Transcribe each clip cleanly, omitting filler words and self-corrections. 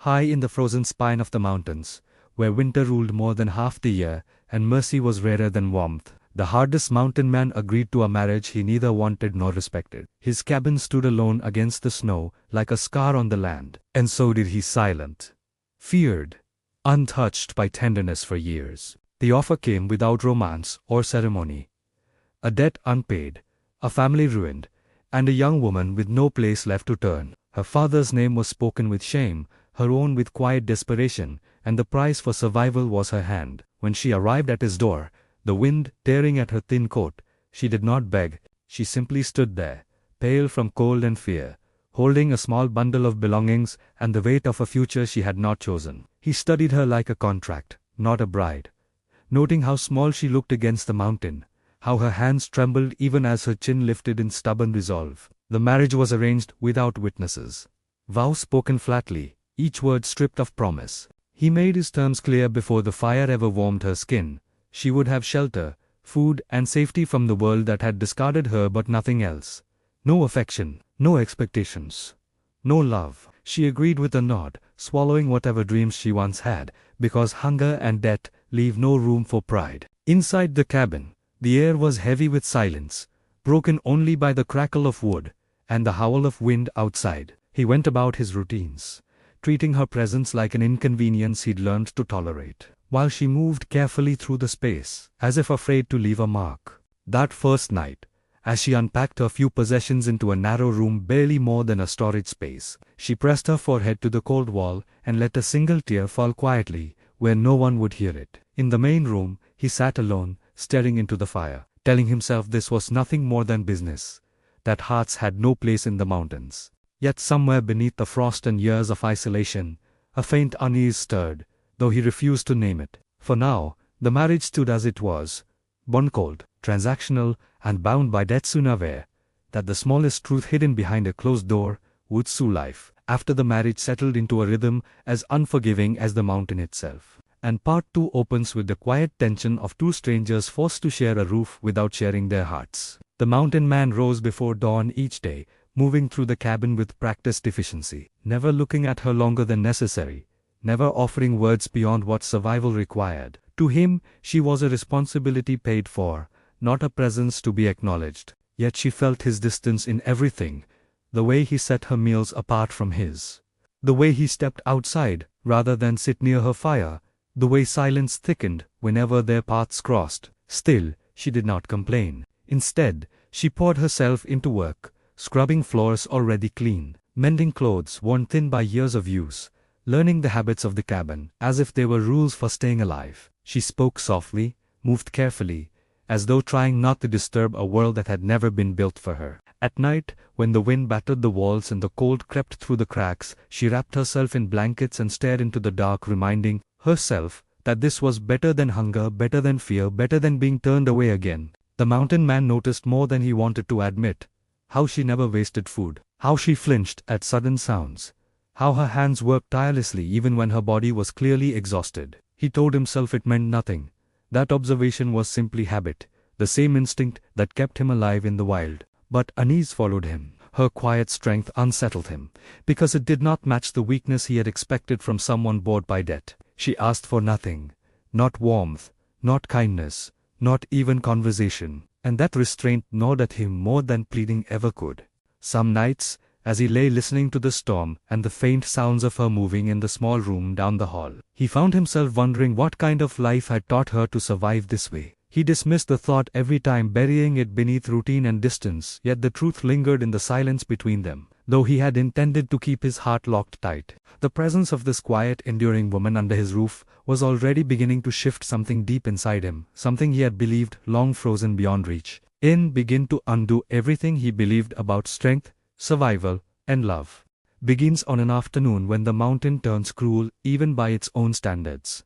high in the frozen spine of the mountains, where winter ruled more than half the year, and mercy was rarer than warmth, the hardest mountain man agreed to a marriage he neither wanted nor respected. His cabin stood alone against the snow, like a scar on the land, and so did he, silent, feared, untouched by tenderness for years. The offer came without romance or ceremony. A debt unpaid, a family ruined, and a young woman with no place left to turn. Her father's name was spoken with shame, her own with quiet desperation, and the price for survival was her hand. When she arrived at his door, the wind tearing at her thin coat, she did not beg, she simply stood there, pale from cold and fear, holding a small bundle of belongings and the weight of a future she had not chosen. He studied her like a contract, not a bride, noting how small she looked against the mountain, how her hands trembled even as her chin lifted in stubborn resolve. The marriage was arranged without witnesses. Vows spoken flatly, each word stripped of promise. He made his terms clear before the fire ever warmed her skin. She would have shelter, food, and safety from the world that had discarded her, but nothing else. No affection, no expectations, no love. She agreed with a nod, swallowing whatever dreams she once had, because hunger and debt leave no room for pride. Inside the cabin, the air was heavy with silence, broken only by the crackle of wood and the howl of wind outside. He went about his routines, treating her presence like an inconvenience he'd learned to tolerate, while she moved carefully through the space, as if afraid to leave a mark. That first night, as she unpacked her few possessions into a narrow room barely more than a storage space, she pressed her forehead to the cold wall and let a single tear fall quietly, where no one would hear it. In the main room, he sat alone, staring into the fire, telling himself this was nothing more than business, that hearts had no place in the mountains. Yet somewhere beneath the frost and years of isolation, a faint unease stirred, though he refused to name it. For now, the marriage stood as it was, bone-cold, transactional, and bound by debt, soon aware that the smallest truth hidden behind a closed door would sue life. After the marriage settled into a rhythm as unforgiving as the mountain itself. And part 2 opens with the quiet tension of two strangers forced to share a roof without sharing their hearts. The mountain man rose before dawn each day, moving through the cabin with practiced efficiency, never looking at her longer than necessary, never offering words beyond what survival required. To him, she was a responsibility paid for, not a presence to be acknowledged. Yet she felt his distance in everything, the way he set her meals apart from his, the way he stepped outside rather than sit near her fire, the way silence thickened whenever their paths crossed. Still, she did not complain. Instead, she poured herself into work, scrubbing floors already clean, mending clothes worn thin by years of use, learning the habits of the cabin, as if they were rules for staying alive. She spoke softly, moved carefully, as though trying not to disturb a world that had never been built for her. At night, when the wind battered the walls and the cold crept through the cracks, she wrapped herself in blankets and stared into the dark, reminding herself that this was better than hunger, better than fear, better than being turned away again. The mountain man noticed more than he wanted to admit, how she never wasted food, how she flinched at sudden sounds, how her hands worked tirelessly even when her body was clearly exhausted. He told himself it meant nothing. That observation was simply habit, the same instinct that kept him alive in the wild. But unease followed him. Her quiet strength unsettled him, because it did not match the weakness he had expected from someone bored by debt. She asked for nothing, not warmth, not kindness, not even conversation, and that restraint gnawed at him more than pleading ever could. Some nights, as he lay listening to the storm and the faint sounds of her moving in the small room down the hall, he found himself wondering what kind of life had taught her to survive this way. He dismissed the thought every time, burying it beneath routine and distance, yet the truth lingered in the silence between them, though he had intended to keep his heart locked tight. The presence of this quiet, enduring woman under his roof was already beginning to shift something deep inside him, something he had believed long frozen beyond reach. Begin to undo everything he believed about strength, survival, and love. Begins on an afternoon when the mountain turns cruel even by its own standards.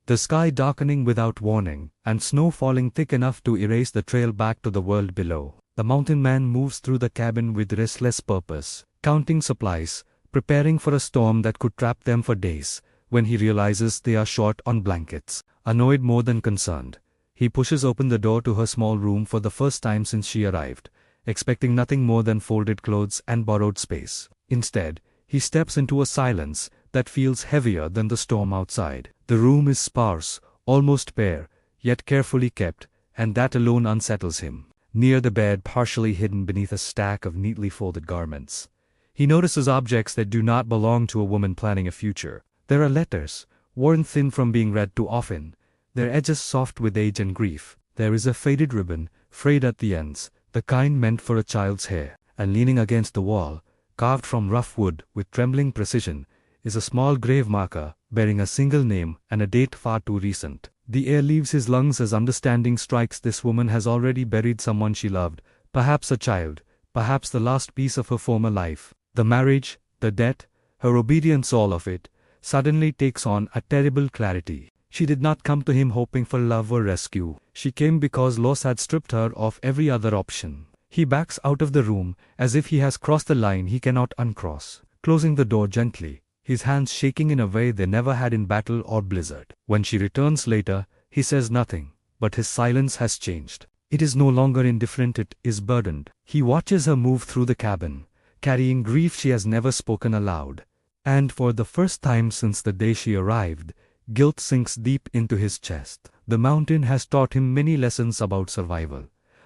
The sky darkening without warning, and snow falling thick enough to erase the trail back to the world below. The mountain man moves through the cabin with restless purpose, counting supplies, preparing for a storm that could trap them for days. When he realizes they are short on blankets, annoyed more than concerned, he pushes open the door to her small room for the first time since she arrived, expecting nothing more than folded clothes and borrowed space. Instead, he steps into a silence that feels heavier than the storm outside. The room is sparse, almost bare, yet carefully kept, and that alone unsettles him. Near the bed, partially hidden beneath a stack of neatly folded garments, he notices objects that do not belong to a woman planning a future. There are letters, worn thin from being read too often, their edges soft with age and grief. There is a faded ribbon, frayed at the ends, the kind meant for a child's hair. And leaning against the wall, carved from rough wood with trembling precision, is a small grave marker bearing a single name and a date far too recent. The air leaves his lungs as understanding strikes. This woman has already buried someone she loved, perhaps a child, perhaps the last piece of her former life. The marriage, the debt, her obedience, all of it, suddenly takes on a terrible clarity. She did not come to him hoping for love or rescue. She came because loss had stripped her of every other option. He backs out of the room, as if he has crossed the line he cannot uncross, closing the door gently, his hands shaking in a way they never had in battle or blizzard. When she returns later, he says nothing, but his silence has changed. It is no longer indifferent, it is burdened. He watches her move through the cabin, carrying grief she has never spoken aloud. And for the first time since the day she arrived, guilt sinks deep into his chest. The mountain has taught him many lessons about survival.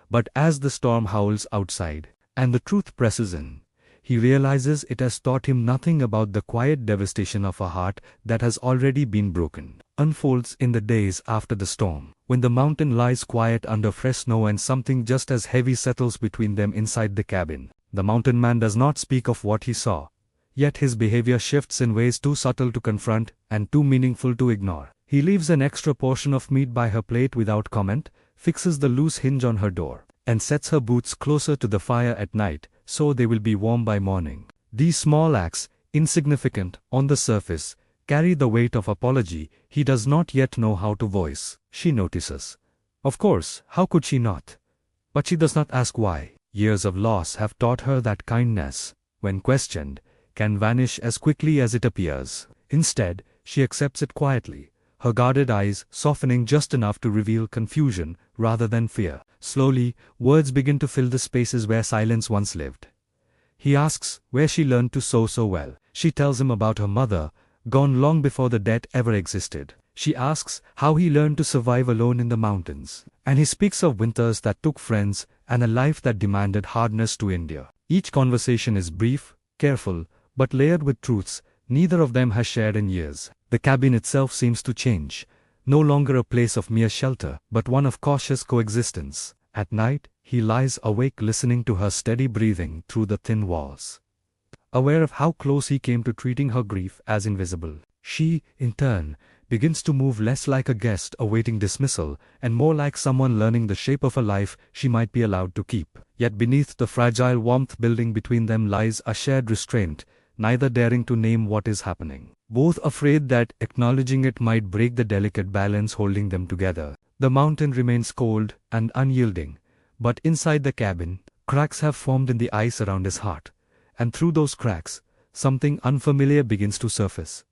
But as the storm howls outside, and the truth presses in, he realizes it has taught him nothing about the quiet devastation of a heart that has already been broken. Unfolds in the days after the storm, when the mountain lies quiet under fresh snow and something just as heavy settles between them inside the cabin. The mountain man does not speak of what he saw, yet his behavior shifts in ways too subtle to confront and too meaningful to ignore. He leaves an extra portion of meat by her plate without comment, fixes the loose hinge on her door, and sets her boots closer to the fire at night, so they will be warm by morning. These small acts, insignificant on the surface, carry the weight of apology he does not yet know how to voice. She notices. Of course, how could she not? But she does not ask why. Years of loss have taught her that kindness, when questioned, can vanish as quickly as it appears. Instead, she accepts it quietly, her guarded eyes softening just enough to reveal confusion rather than fear. Slowly, words begin to fill the spaces where silence once lived. He asks where she learned to sew so well. She tells him about her mother, gone long before the debt ever existed. She asks how he learned to survive alone in the mountains. And he speaks of winters that took friends and a life that demanded hardness to endure. Each conversation is brief, careful, but layered with truths neither of them has shared in years. The cabin itself seems to change, no longer a place of mere shelter, but one of cautious coexistence. At night, he lies awake listening to her steady breathing through the thin walls, aware of how close he came to treating her grief as invisible. She, in turn, begins to move less like a guest awaiting dismissal and more like someone learning the shape of a life she might be allowed to keep. Yet beneath the fragile warmth building between them lies a shared restraint, neither daring to name what is happening, both afraid that acknowledging it might break the delicate balance holding them together. The mountain remains cold and unyielding, but inside the cabin, cracks have formed in the ice around his heart, and through those cracks, something unfamiliar begins to surface.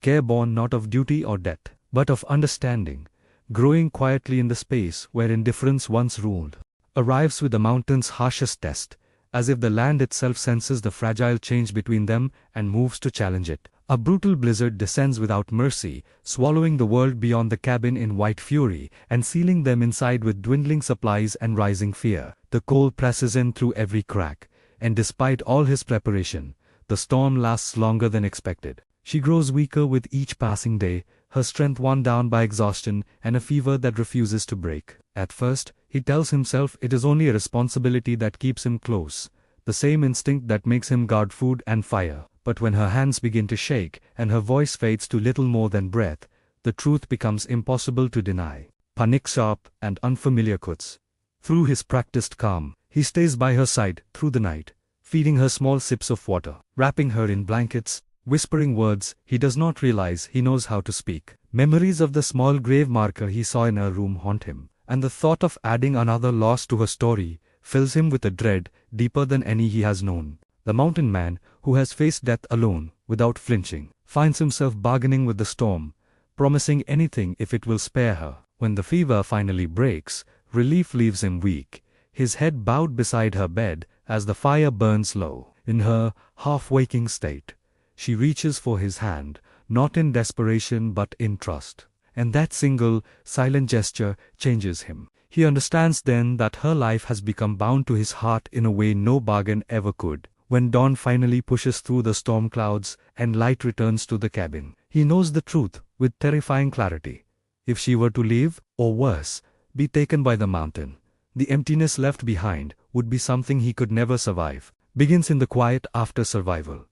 Care born not of duty or debt, but of understanding, growing quietly in the space where indifference once ruled, arrives with the mountain's harshest test, as if the land itself senses the fragile change between them and moves to challenge it. A brutal blizzard descends without mercy, swallowing the world beyond the cabin in white fury, and sealing them inside with dwindling supplies and rising fear. The cold presses in through every crack, and despite all his preparation, the storm lasts longer than expected. She grows weaker with each passing day, her strength worn down by exhaustion and a fever that refuses to break. At first, he tells himself it is only a responsibility that keeps him close, the same instinct that makes him guard food and fire. But when her hands begin to shake and her voice fades to little more than breath, the truth becomes impossible to deny. Panic sharp and unfamiliar cuts. Through his practiced calm, he stays by her side through the night, feeding her small sips of water, wrapping her in blankets, whispering words he does not realize he knows how to speak. Memories of the small grave marker he saw in her room haunt him, and the thought of adding another loss to her story fills him with a dread deeper than any he has known. The mountain man, who has faced death alone, without flinching, finds himself bargaining with the storm, promising anything if it will spare her. When the fever finally breaks, relief leaves him weak, his head bowed beside her bed as the fire burns low. In her half-waking state, she reaches for his hand, not in desperation but in trust. And that single, silent gesture changes him. He understands then that her life has become bound to his heart in a way no bargain ever could. When dawn finally pushes through the storm clouds and light returns to the cabin, he knows the truth with terrifying clarity. If she were to leave, or worse, be taken by the mountain, the emptiness left behind would be something he could never survive. Begins in the quiet after survival,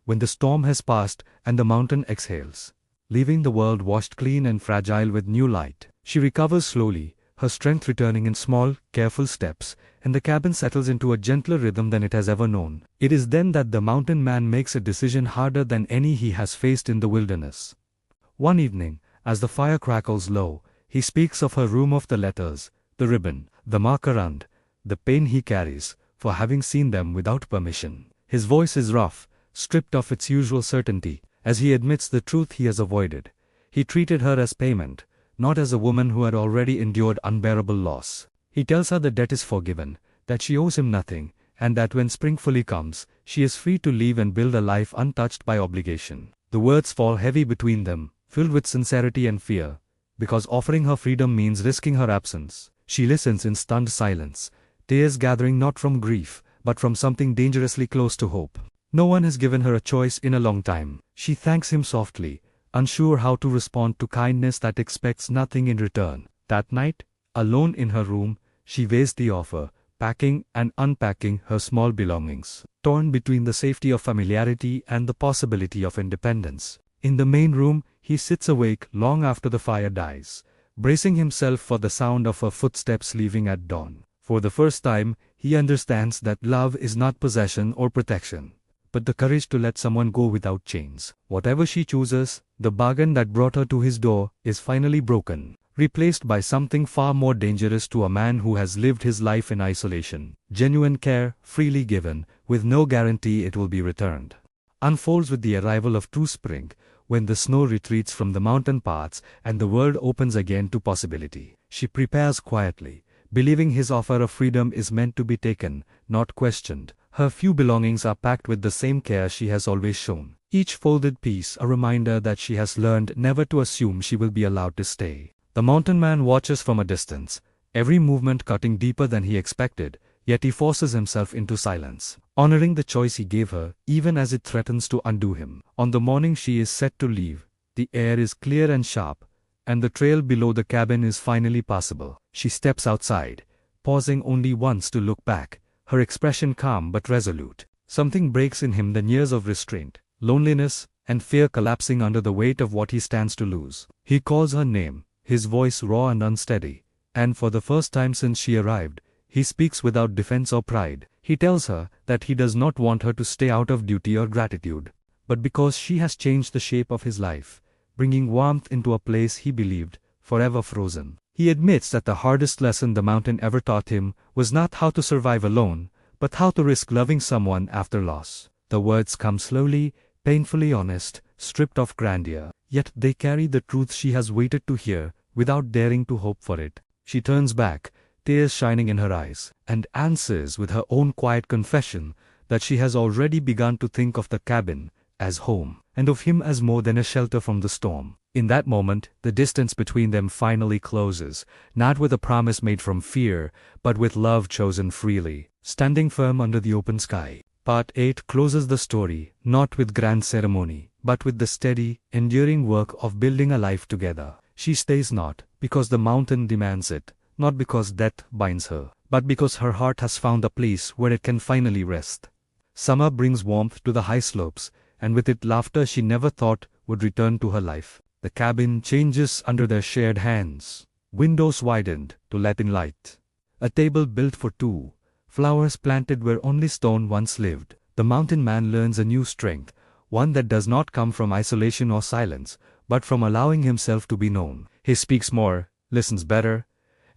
when the storm has passed and the mountain exhales, leaving the world washed clean and fragile with new light. She recovers slowly, her strength returning in small, careful steps, and the cabin settles into a gentler rhythm than it has ever known. It is then that the mountain man makes a decision harder than any he has faced in the wilderness. One evening, as the fire crackles low, he speaks of her room, of the letters, the ribbon, the mark around, the pain he carries for having seen them without permission. His voice is rough, stripped of its usual certainty, as he admits the truth he has avoided. He treated her as payment, not as a woman who had already endured unbearable loss. He tells her the debt is forgiven, that she owes him nothing, and that when spring fully comes, she is free to leave and build a life untouched by obligation. The words fall heavy between them, filled with sincerity and fear, because offering her freedom means risking her absence. She listens in stunned silence, tears gathering not from grief, but from something dangerously close to hope. No one has given her a choice in a long time. She thanks him softly, unsure how to respond to kindness that expects nothing in return. That night, alone in her room, she weighs the offer, packing and unpacking her small belongings, torn between the safety of familiarity and the possibility of independence. In the main room, he sits awake long after the fire dies, bracing himself for the sound of her footsteps leaving at dawn. For the first time, he understands that love is not possession or protection, but the courage to let someone go without chains. Whatever she chooses, the bargain that brought her to his door is finally broken, replaced by something far more dangerous to a man who has lived his life in isolation. Genuine care, freely given, with no guarantee it will be returned, unfolds with the arrival of true spring, when the snow retreats from the mountain paths and the world opens again to possibility. She prepares quietly, believing his offer of freedom is meant to be taken, not questioned. Her few belongings are packed with the same care she has always shown, each folded piece a reminder that she has learned never to assume she will be allowed to stay. The mountain man watches from a distance, every movement cutting deeper than he expected, yet he forces himself into silence, honoring the choice he gave her, even as it threatens to undo him. On the morning she is set to leave, the air is clear and sharp, and the trail below the cabin is finally passable. She steps outside, pausing only once to look back, her expression calm but resolute. Something breaks in him, then years of restraint, loneliness, and fear collapsing under the weight of what he stands to lose. He calls her name, his voice raw and unsteady, and for the first time since she arrived, he speaks without defense or pride. He tells her that he does not want her to stay out of duty or gratitude, but because she has changed the shape of his life, bringing warmth into a place he believed forever frozen. He admits that the hardest lesson the mountain ever taught him was not how to survive alone, but how to risk loving someone after loss. The words come slowly, painfully honest, stripped of grandeur, yet they carry the truth she has waited to hear, without daring to hope for it. She turns back, tears shining in her eyes, and answers with her own quiet confession that she has already begun to think of the cabin as home, and of him as more than a shelter from the storm. In that moment, the distance between them finally closes, not with a promise made from fear, but with love chosen freely, standing firm under the open sky. Part 8 closes the story, not with grand ceremony, but with the steady, enduring work of building a life together. She stays not because the mountain demands it, not because death binds her, but because her heart has found a place where it can finally rest. Summer brings warmth to the high slopes, and with it laughter she never thought would return to her life. The cabin changes under their shared hands. Windows widened to let in light. A table built for two. Flowers planted where only stone once lived. The mountain man learns a new strength, one that does not come from isolation or silence, but from allowing himself to be known. He speaks more, listens better,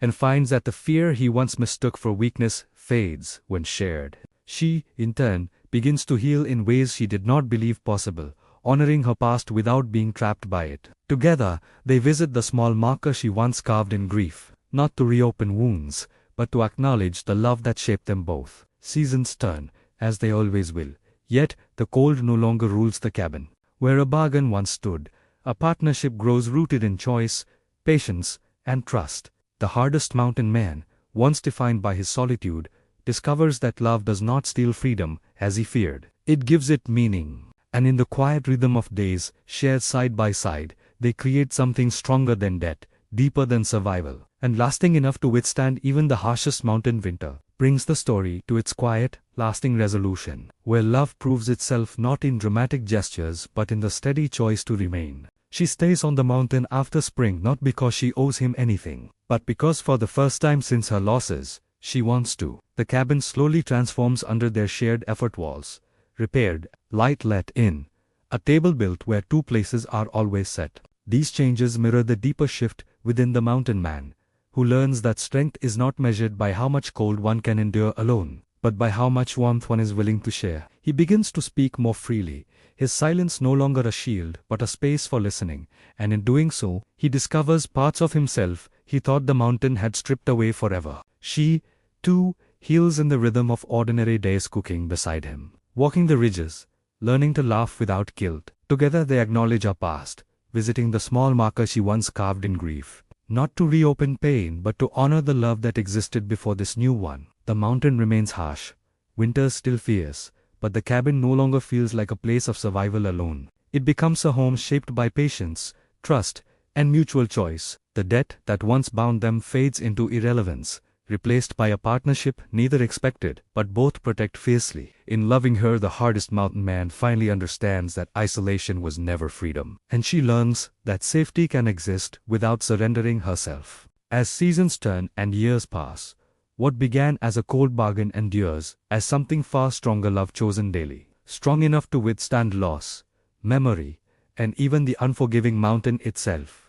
and finds that the fear he once mistook for weakness fades when shared. She, in turn, begins to heal in ways she did not believe possible, honoring her past without being trapped by it. Together, they visit the small marker she once carved in grief, not to reopen wounds, but to acknowledge the love that shaped them both. Seasons turn, as they always will. Yet, the cold no longer rules the cabin. Where a bargain once stood, a partnership grows rooted in choice, patience, and trust. The hardest mountain man, once defined by his solitude, discovers that love does not steal freedom, as he feared. It gives it meaning. And in the quiet rhythm of days, shared side by side, they create something stronger than death, deeper than survival, and lasting enough to withstand even the harshest mountain winter. Brings the story to its quiet, lasting resolution, where love proves itself not in dramatic gestures but in the steady choice to remain. She stays on the mountain after spring not because she owes him anything, but because for the first time since her losses, she wants to. The cabin slowly transforms under their shared effort walls. Repaired, light let in, a table built where two places are always set. These changes mirror the deeper shift within the mountain man, who learns that strength is not measured by how much cold one can endure alone, but by how much warmth one is willing to share. He begins to speak more freely, his silence no longer a shield but a space for listening, and in doing so, he discovers parts of himself he thought the mountain had stripped away forever. She, too, heals in the rhythm of ordinary days, cooking beside him, walking the ridges, learning to laugh without guilt. Together they acknowledge her past, visiting the small marker she once carved in grief. Not to reopen pain but to honor the love that existed before this new one. The mountain remains harsh, winters still fierce, but the cabin no longer feels like a place of survival alone. It becomes a home shaped by patience, trust, and mutual choice. The debt that once bound them fades into irrelevance, replaced by a partnership neither expected but both protect fiercely. In loving her, the hardest mountain man finally understands that isolation was never freedom, and she learns that safety can exist without surrendering herself. As seasons turn and years pass, what began as a cold bargain endures as something far stronger: love chosen daily, strong enough to withstand loss, memory, and even the unforgiving mountain itself.